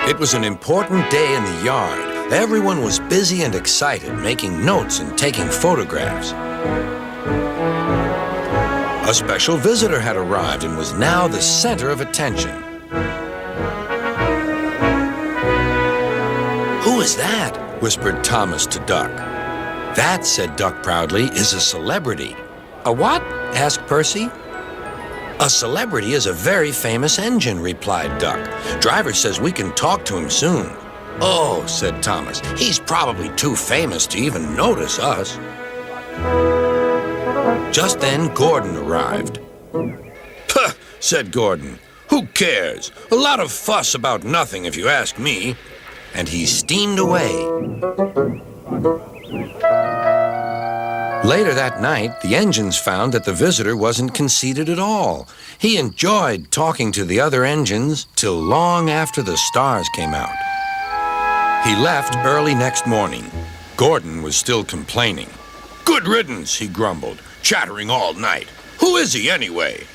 It was an important day in the yard. Everyone was busy and excited, making notes and taking photographs. A special visitor had arrived and was now the center of attention. "Who is that?" whispered Thomas to Duck. "That," said Duck proudly, "is a celebrity." "A what?" asked Percy. "A celebrity is a very famous engine," replied Duck. "Driver says we can talk to him soon." "Oh," said Thomas, "he's probably too famous to even notice us." Just then, Gordan arrived. "Puh," said Gordan. "Who cares? A lot of fuss about nothing, if you ask me." And he steamed away. Later that night, the engines found that the visitor wasn't conceited at all. He enjoyed talking to the other engines till long after the stars came out. He left early next morning. Gordan was still complaining. "Good riddance," he grumbled, "chattering all night. Who is he anyway?"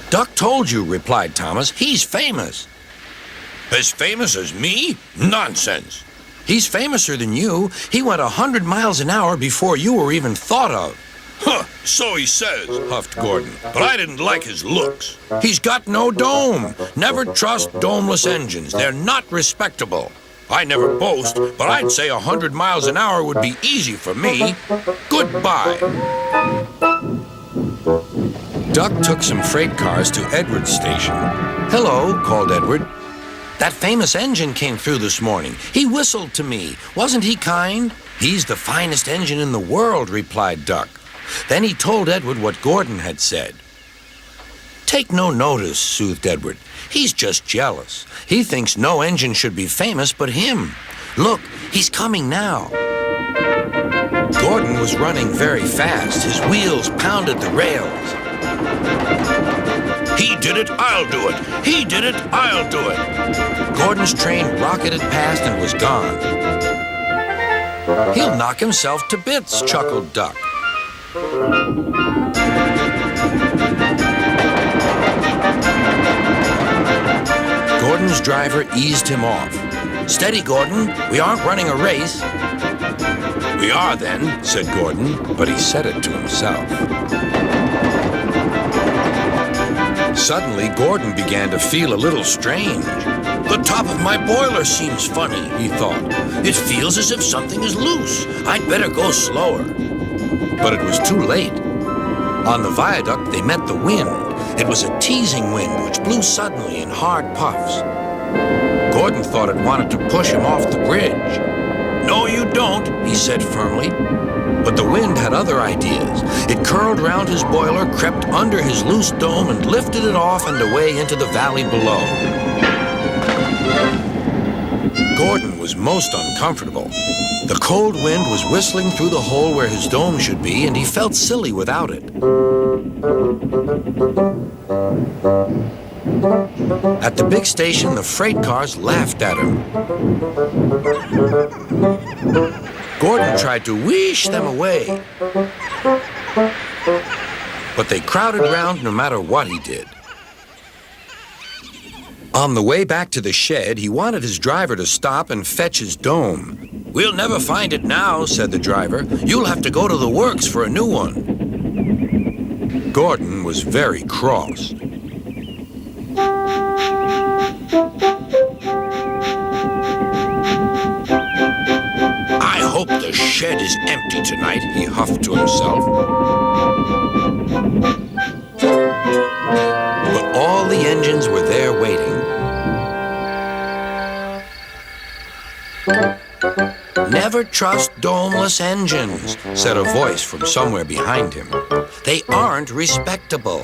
"Duck told you," replied Thomas. "He's famous." "As famous as me? Nonsense." "He's famouser than you. He went 100 miles an hour before you were even thought of." "Huh, so he says," huffed Gordan, "but I didn't like his looks. He's got no dome. Never trust domeless engines. They're not respectable. I never boast, but I'd say 100 miles an hour would be easy for me. Goodbye." Duck took some freight cars to Edward's station. "Hello," called Edward. "That famous engine came through this morning. He whistled to me. Wasn't he kind?" "He's the finest engine in the world," replied Duck. Then he told Edward what Gordan had said. "Take no notice," soothed Edward. "He's just jealous. He thinks no engine should be famous but him. Look, he's coming now." Gordan was running very fast. His wheels pounded the rails. "He did it, I'll do it. He did it, I'll do it." Gordan's train rocketed past and was gone. "He'll knock himself to bits," chuckled Duck. Gordan's driver eased him off. "Steady, Gordan. We aren't running a race." "We are then," said Gordan, but he said it to himself. Suddenly, Gordan began to feel a little strange. "The top of my boiler seems funny," he thought. "It feels as if something is loose. I'd better go slower." But it was too late. On the viaduct, they met the wind. It was a teasing wind which blew suddenly in hard puffs. Gordan thought it wanted to push him off the bridge. "No, you don't," he said firmly. But the wind had other ideas. It curled round his boiler, crept under his loose dome, and lifted it off and away into the valley below. Gordan was most uncomfortable. The cold wind was whistling through the hole where his dome should be, and he felt silly without it. At the big station, the freight cars laughed at him. Gordan tried to wheesh them away, but they crowded round no matter what he did. On the way back to the shed, he wanted his driver to stop and fetch his dome. "We'll never find it now," said the driver. "You'll have to go to the works for a new one." Gordan was very cross. "I hope the shed is empty tonight," he huffed to himself. But all the engines were there waiting. "Never trust domeless engines," said a voice from somewhere behind him. "They aren't respectable."